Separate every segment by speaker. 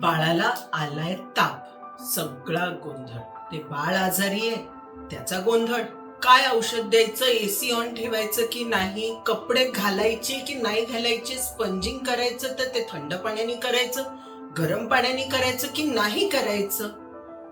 Speaker 1: बाळाला आलाय ताप, सगळा गोंधळ. ते बाळ आजारी आहे, त्याचा गोंधळ. काय औषध द्यायचं, एसी ऑन ठेवायचं की नाही, कपडे घालायचे की नाही घालायचे, स्पंजिंग करायचं तर ते थंड पाण्याने करायचं, गरम पाण्याने करायचं की नाही करायचं,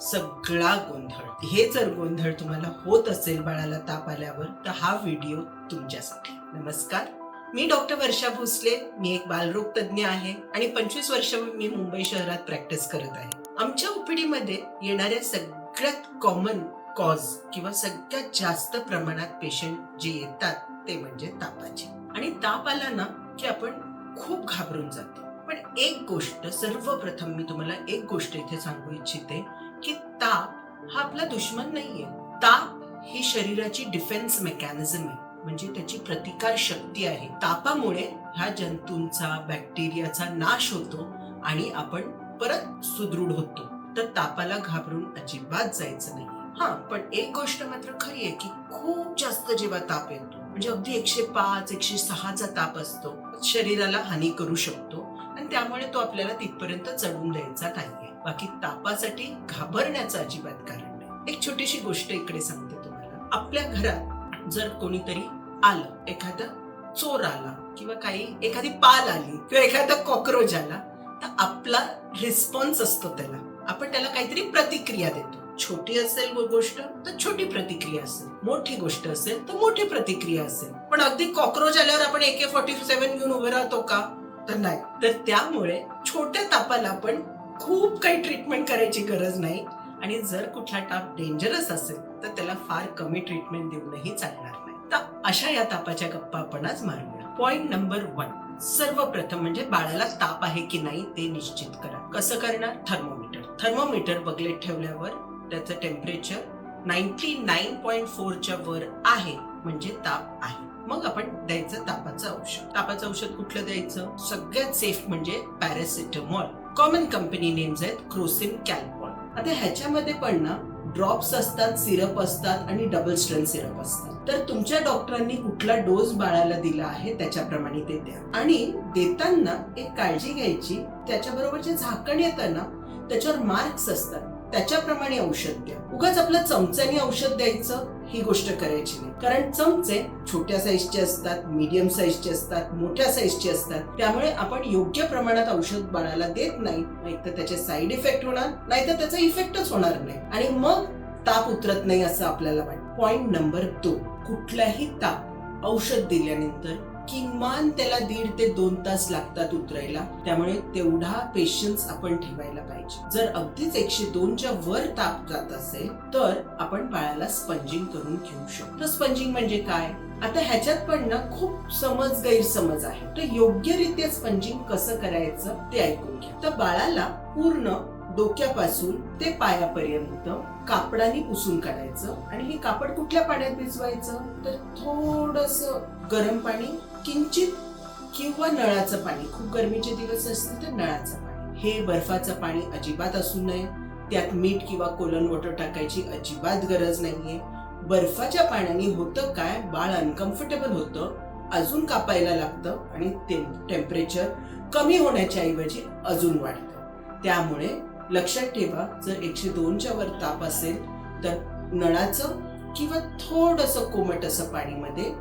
Speaker 1: सगळा गोंधळ. हे जर गोंधळ तुम्हाला होत असेल बाळाला ताप आल्यावर, तर हा व्हिडिओ तुमच्यासाठी. नमस्कार, मी डॉक्टर वर्षा भोसले. मी एक बालरोग तज्ज्ञ आहे आणि 25 वर्ष मी मुंबई शहरात प्रॅक्टिस करत आहे. आमच्या ओपीडी मध्ये येणाऱ्या सगळ्यात कॉमन कॉज किंवा सगळ्यात जास्त प्रमाणात पेशंट जे येतात ते म्हणजे तापाचे. आणि ताप आला ना की आपण खूप घाबरून जातो. पण एक गोष्ट सर्वप्रथम मी तुम्हाला एक गोष्ट इथे सांगू इच्छिते की ताप हा आपला दुश्मन नाहीये. ताप ही शरीराची डिफेन्स मेकॅनिझम आहे, म्हणजे त्याची प्रतिकार शक्ती आहे. तापामुळे ह्या जंतूंचा, बॅक्टेरियाचा नाश होतो आणि आपण परत सुदृढ होतो. तर तापाला घाबरून अजिबात जायचं नाही. हा, पण एक गोष्ट मात्र खरी आहे की खूप जास्त जेव्हा ताप येतो, म्हणजे अगदी 105, 106चा ताप असतो, शरीराला हानी करू शकतो आणि त्यामुळे तो आपल्याला तिथपर्यंत चढून द्यायचा नाहीये. बाकी तापासाठी घाबरण्याचं अजिबात कारण नाही. एक छोटीशी गोष्ट इकडे सांगते तुम्हाला. आपल्या घरात जर कोणीतरी आलं, एखादा चोर आला किंवा एखादी पाल आली किंवा एखादा कॉक्रोच आला, तर आपला रिस्पॉन्स असतो त्याला. आपण त्याला काहीतरी प्रतिक्रिया देतो. छोटी असेल गोष्ट तर छोटी प्रतिक्रिया असेल, मोठी गोष्ट असेल तर मोठी प्रतिक्रिया असेल. पण अगदी कॉक्रोच आल्यावर आपण AK-47 घेऊन उभे राहतो का? तर नाही. तर त्यामुळे छोट्या तापाला आपण खूप काही ट्रीटमेंट करायची गरज नाही. आणि जर कुठला ताप डेंजरस असेल तर त्याला फार कमी ट्रीटमेंट देऊनही चालणार नाही. तर अशा या तापाच्या गप्पा आपण आज मारूया. पॉइंट नंबर 1, सर्वप्रथम म्हणजे बाळाला ताप आहे की नाही ते निश्चित करा. कसं करणार? थर्मोमीटर बगलेत ठेवल्यावर त्याचं टेम्परेचर 99.4च्या वर आहे म्हणजे ताप आहे. मग आपण द्यायचं तापाचं औषध. तापाचं औषध कुठलं द्यायचं? सगळ्यात सेफ म्हणजे पॅरासिटामॉल. कॉमन कंपनी नेम्स आहेत क्रोसिन, कॅल्पॉल. आता ह्याच्यामध्ये पण ना ड्रॉप्स असतात, सिरप असतात आणि डबल स्ट्रेंथ सिरप असतात. तर तुमच्या डॉक्टरांनी कुठला डोस बाळाला दिला आहे त्याच्याप्रमाणे ते द्या. आणि देताना एक काळजी घ्यायची, त्याच्याबरोबर जे झाकण येतं ना त्याच्यावर मार्क्स असतात, त्याच्याप्रमाणे औषध द्या. उगाच आपल्या चमच्याने औषध द्यायचं ही गोष्ट करायची नाही. कारण चमचे छोट्या साईजचे असतात, मीडियम साईजचे असतात, मोठ्या साईजचे असतात. त्यामुळे आपण योग्य प्रमाणात औषध बाळाला देत नाही, नाहीतर त्याचे साईड इफेक्ट होणार, नाहीतर त्याचा इफेक्टच होणार नाही आणि मग ताप उतरत नाही असं आपल्याला वाटतं. पॉइंट नंबर 2, कुठलाही ताप औषध दिल्यानंतर किमान त्याला 1.5 ते 2 तास लागतात उतरायला. त्यामुळे तेवढा पेशन्स आपण ठेवायला पाहिजे. जर अगदीच 102च्या वर ताप जात असेल तर आपण बाळाला स्पंजिंग करून घेऊ शकतो. स्पंजिंग म्हणजे काय? आता ह्याच्यात पण ना खूप गैरसमज आहे. तर योग्यरित्या स्पंजिंग कसं करायचं ते ऐकून घ्या. तर बाळाला पूर्ण डोक्यापासून ते पायापर्यंत कापडाने पुसून काढायचं. आणि हे कापड कुठल्या पाण्यात भिजवायचं? तर थोडंसं गरम पाणी, किंचित किंवा नळाचं पाणी. खूप गरमीचे दिवस असतील तर नळाचं पाणी. हे बर्फाचं पाणी अजिबात असू नये. त्यात मीठ किंवा कोलन वॉटर टाकायची अजिबात गरज नाहीये. बर्फाच्या पाण्याने होतं काय, बाळ अनकम्फर्टेबल होतं, अजून कापायला लागतं आणि टेम्परेचर कमी होण्याच्या ऐवजी अजून वाढतं. त्यामुळे लक्षात ठेवा, जर 102च्या वर ताप असेल तर नळाचं किंवा थोडंसं कोमट असं पाणीमध्ये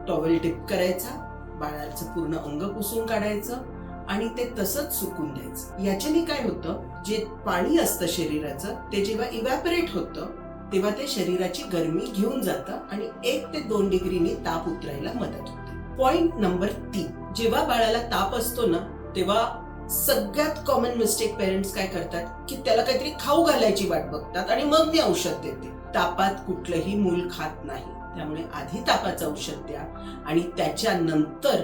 Speaker 1: टॉवेल टिप करायचा, बाळाचं पूर्ण अंग पुसून काढायचं आणि ते तसंच सुकून द्यायचं. याच्याने काय होतं, जे पाणी असतं शरीराचं ते जेव्हा इव्हॅपोरेट होतं तेव्हा ते शरीराची गरमी घेऊन जातं आणि 1 ते 2 डिग्रीने ताप उतरायला मदत होते. पॉइंट नंबर 3, जेव्हा बाळाला ताप असतो ना तेव्हा सगळ्यात कॉमन मिस्टेक पेरेंट्स काय करतात की त्याला काहीतरी खाऊ घालायची वाट बघतात आणि मग मी औषध देते. तापात कुठलंही मूल खात नाही. त्यामुळे आधी तापाचं औषध द्या आणि त्याच्यानंतर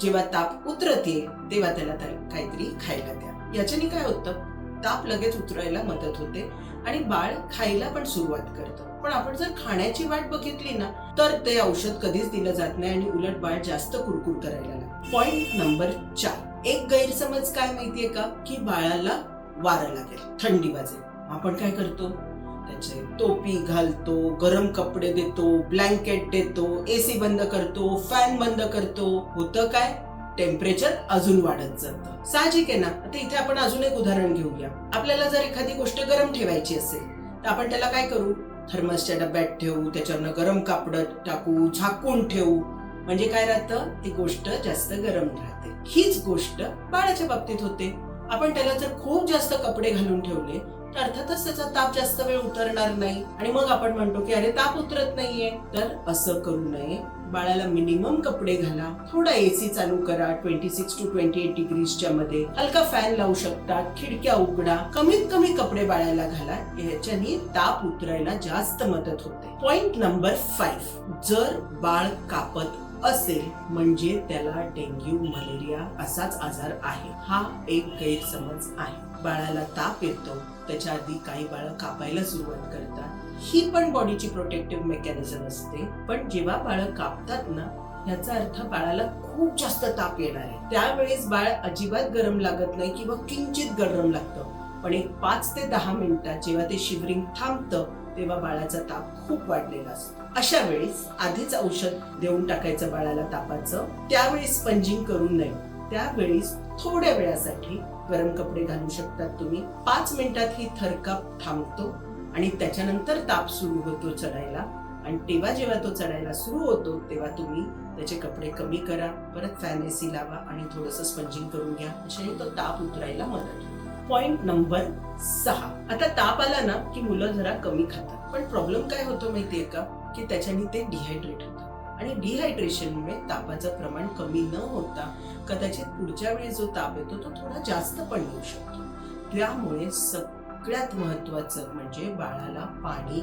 Speaker 1: जेव्हा ताप उतरत येईल तेव्हा त्याला काहीतरी खायला द्या. याच्याने काय होतं, ताप लगेच उतरायला मदत होते आणि बाळ खायला पण सुरुवात करतं. पण आपण जर खाण्याची वाट बघितली ना तर ते औषध कधीच दिलं जात नाही आणि उलट बाळ जास्त कुरकुर करायला लागतं. पॉइंट नंबर 4, एक गैरसमज काय माहितीये का, की बाळाला वारं लागेल, थंडी वाजेल. आपण काय करतो, त्याचे टोपी घालतो, गरम कपडे देतो, ब्लँकेट देतो, एसी बंद करतो, फॅन बंद करतो. होतं काय, टेम्परेचर अजून वाढत जातं. साहजिक आहे ना. आता इथे आपण अजून एक उदाहरण घेऊया. आपल्याला जर एखादी गोष्ट गरम ठेवायची असेल तर आपण त्याला काय करू, थर्मसच्या डब्यात ठेवू, त्याच्यावरनं गरम कापड टाकू, झाकून ठेवू. म्हणजे काय राहतं, ती गोष्ट जास्त गरम राहते. हीच गोष्ट बाळाच्या बाबतीत होते. आपण त्याला जर खूप जास्त कपडे घालून ठेवले तर अर्थातच त्याचा ताप जास्त वेळ उतरणार नाही आणि मग आपण म्हणतो की अरे ताप उतरत नाहीये. तर असं करू नये. बाळाला मिनिमम कपडे घाला, थोडा एसी चालू करा 26 to 28 डिग्रीजच्या मध्ये, हलका फॅन लावू शकता, खिडक्या उघडा, कमीत कमी कपडे बाळाला घाला. ह्याच्यानी ताप उतरायला जास्त मदत होते. पॉइंट नंबर 5, जर बाळ कापत असेल म्हणजे त्याला डेंग्यू मलेरिया असाच आजार आहे. हा एक गैरसमज आहे. बाळाला ताप येतो त्याच्या आधी काही बाळ कापायला सुरुवात करतात. ही पण बॉडीची प्रोटेक्टिव्ह मेकॅनिझम असते. पण जेव्हा बाळ कापतात ना, याचा अर्थ बाळाला खूप जास्त ताप येणार आहे. त्यावेळेस बाळ अजिबात गरम लागत नाही किंवा किंचित गरम लागतं. पण एक 5 ते 10 मिनिटात जेव्हा ते शिवरिंग थांबतं तेव्हा बाळाचा ताप खूप वाढलेला असतो. अशा वेळेस आधीच औषध देऊन टाकायचं बाळाला तापाचं. त्यावेळी स्पंजिंग करू नये. त्यावेळेस थोड्या वेळासाठी गरम कपडे घालू शकतात तुम्ही. 5 मिनिटात ही थरकाप थांबतो आणि त्याच्यानंतर ताप सुरू होतो चढायला. आणि तेव्हा जेव्हा तो चढायला सुरू होतो तेव्हा तुम्ही त्याचे कपडे कमी करा, परत फॅन एसी लावा आणि थोडंसं स्पंजिंग करून घ्या. अशाने तो ताप उतरायला मदत होतो. पॉइंट नंबर 6, आता ताप आला ना की मुलं जरा कमी खातात. पण प्रॉब्लेम काय होतो माहितीये का, की त्याच्याने ते डिहायड्रेट होतात आणि डिहायड्रेशनमुळे तापाचं प्रमाण कमी न होता कदाचित पुढच्या वेळी जो ताप येतो तो थोडा जास्त पण येऊ शकतो. त्यामुळे सगळ्यात महत्वाचं म्हणजे बाळाला पाणी,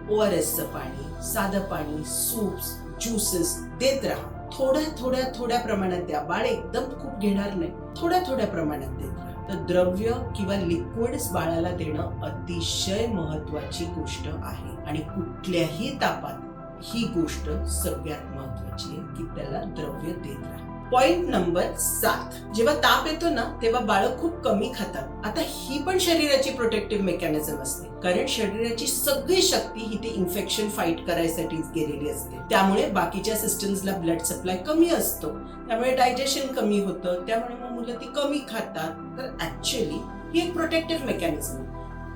Speaker 1: ORSचं पाणी, साधं पाणी, सूप्स, ज्युसेस देत राहा. थोड्या प्रमाणात द्या. बाळ एकदम खूप घेणार नाही, थोड्या प्रमाणात देत राहा. तर द्रव्य किंवा लिक्विड्स बाळाला देणं अतिशय महत्वाची गोष्ट आहे आणि कुठल्याही तापात ही गोष्ट सगळ्यात महत्वाची आहे की त्याला द्रव्य देत राहा. पॉइंट नंबर 7, जेव्हा ताप येतो ना तेव्हा बाळ खूप कमी खातात. आता ही पण शरीराची प्रोटेक्टिव्ह मेकॅनिझम असते, कारण शरीराची सगळी शक्ती ही ते इन्फेक्शन फाईट करायसाठीच गेलेली असते. त्यामुळे बाकीच्या सिस्टम्सला ब्लड सप्लाय कमी असतो, त्यामुळे डायजेशन कमी होतं. त्यामुळे मग मुलं ती कमी खातात. तर ऍक्च्युअली ही एक प्रोटेक्टिव्ह मेकॅनिझम.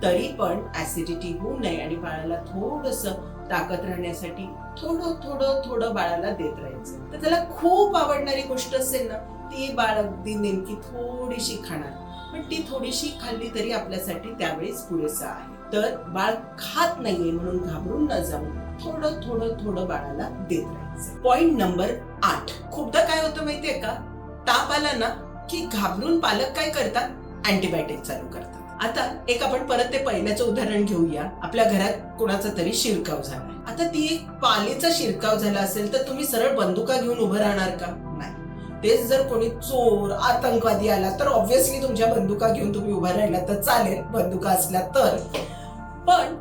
Speaker 1: तरी पण ऍसिडिटी होऊ नये आणि बाळाला थोडंसं ताकद राहण्यासाठी थोडं बाळाला देत राहायचं. तर त्याला खूप आवडणारी गोष्ट असेल ना ती बाळ अगदी नेमकी थोडीशी खाणार, पण ती थोडीशी खाल्ली तरी आपल्यासाठी त्यावेळेस पुरेसं आहे. तर बाळ खात नाहीये म्हणून घाबरून न जाऊन थोडं बाळाला देत राहायचं. पॉइंट नंबर 8, खूपदा काय होतं माहितीये का, ताप आला ना की घाबरून पालक काय करतात, अँटीबायोटिक चालू करतात. आता एक आपण परत ते पहिल्याचं उदाहरण घेऊया. आपल्या घरात कोणाचा तरी शिरकाव झाला. आता ती एक पालीचा शिरकाव झाला असेल तर तुम्ही सरळ बंदुका घेऊन उभं राहणार का? नाही. तेच जर कोणी चोर, आतंकवादी आला तर ऑब्व्हियसली तुमच्या बंदुका घेऊन तुम्ही उभं राहिला तर चालेल, बंदुका असल्या तर. पण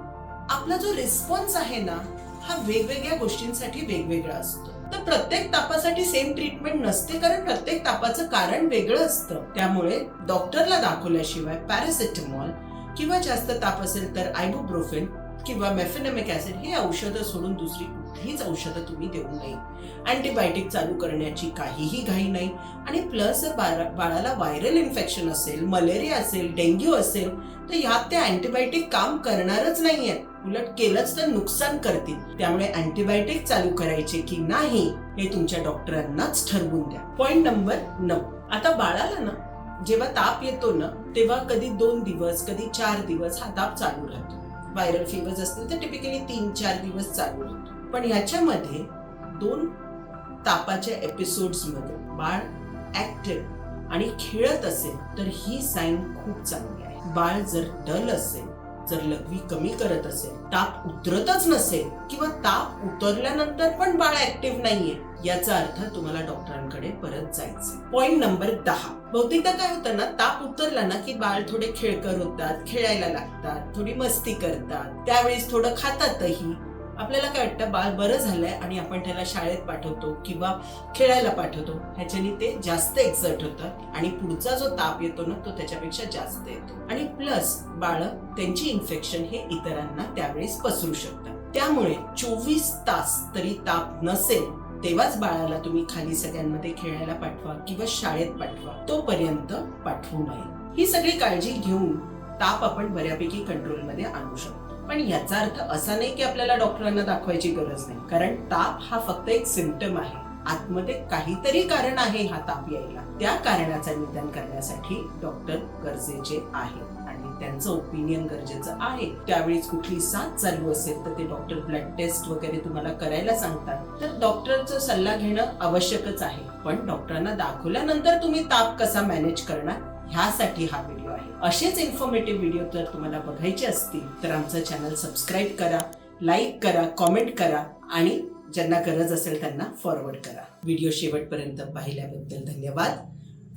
Speaker 1: आपला जो रिस्पॉन्स आहे ना हा वेगवेगळ्या गोष्टींसाठी वेगवेगळा असतो. तर प्रत्येक तापासाठी सेम ट्रीटमेंट नसते, कारण प्रत्येक तापाचं कारण वेगळं असतं. त्यामुळे डॉक्टरला दाखवल्याशिवाय पॅरासिटामॉल किंवा जास्त ताप असेल तर आयबुप्रोफेन किंवा मेफेनेमिक ऍसिड हे औषधं सोडून दुसरी कुठलीच औषधं तुम्ही देऊ नये. अँटीबायोटिक चालू करण्याची काहीही घाई नाही. आणि प्लस जर बाळाला व्हायरल इन्फेक्शन असेल, मलेरिया असेल, डेंग्यू असेल तर यात ते अँटीबायोटिक काम करणारच नाहीये, उलट केलंच तर नुकसान करतील. त्यामुळे अँटीबायोटिक चालू करायचे की नाही हे तुमच्या डॉक्टरांनाच ठरवून द्या. पॉइंट नंबर 9, आता बाळाला ना जेव्हा ताप येतो ना तेव्हा कधी 2 दिवस कधी 4 दिवस हा ताप चालू राहतो. व्हायरल फीवर्स असतील तर टिपिकली 3-4 दिवस चालू राहतो. पण याच्यामध्ये 2 तापाच्या एपिसोड्स मध्ये बाळ ऍक्टिव्ह आणि खेळत असेल तर ही साईन खूप चांगली आहे. बाळ जर डल असेल, जर लघवी कमी करत असेल, ताप उतरतच नसेल किंवा ताप उतरल्यानंतर पण बाळ ऍक्टिव्ह नाहीये, याचा अर्थ तुम्हाला डॉक्टरांकडे परत जायचं. पॉइंट नंबर 10, बहुतेकदा काय होतं ना ताप उतरला ना की बाळ थोडे खेळकर होतात, खेळायला लागतात, थोडी मस्ती करतात, त्यावेळेस थोडं खातातही. आपल्याला काय वाटतं बाळ बरं झालंय आणि आपण त्याला शाळेत पाठवतो किंवा खेळायला पाठवतो, ह्याच्याने ते जास्त एक्झर्ट होतात आणि पुढचा जो ताप येतो ना तो त्याच्यापेक्षा जास्त येतो. आणि प्लस बाळ त्यांची इन्फेक्शन हे इतरांना त्यावेळेस पसरू शकतात. त्यामुळे 24 तास तरी ताप नसेल तेव्हाच बाळाला तुम्ही खाली सगळ्यांमध्ये खेळायला पाठवा किंवा शाळेत पाठवा, तोपर्यंत पाठवू नये. ही सगळी काळजी घेऊन ताप आपण बऱ्यापैकी कंट्रोलमध्ये आणू शकतो. पण याचा अर्थ असा नाही की आपल्याला डॉक्टरांना दाखवायची गरज नाही, कारण ताप हा फक्त एक सिम्पटम आहे. आतमध्ये काहीतरी कारण आहे हा ताप यायला. त्या कारणाचं निदान करण्यासाठी डॉक्टर गरजेचे आहेत आणि त्यांचं ओपिनियन गरजेचं आहे. त्यावेळेस कुठली साथ चालू असेल तर ते डॉक्टर ब्लड टेस्ट वगैरे तुम्हाला करायला सांगतात, तर डॉक्टरचा सल्ला घेणं आवश्यकच आहे. पण डॉक्टरांना दाखवल्यानंतर तुम्ही ताप कसा मॅनेज करणार ह्यासाठी हा व्हिडिओ आहे. असेच इन्फॉर्मेटिव्ह व्हिडिओ जर तुम्हाला बघायचे असतील तर आमचं चॅनल सबस्क्राईब करा, लाईक करा, कॉमेंट करा आणि ज्यांना गरज असेल त्यांना फॉरवर्ड करा. व्हिडिओ शेवटपर्यंत पाहिल्याबद्दल धन्यवाद.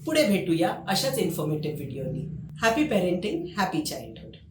Speaker 1: पुढे भेटूया अशाच इन्फॉर्मेटिव्ह व्हिडिओनी. Happy parenting, happy child.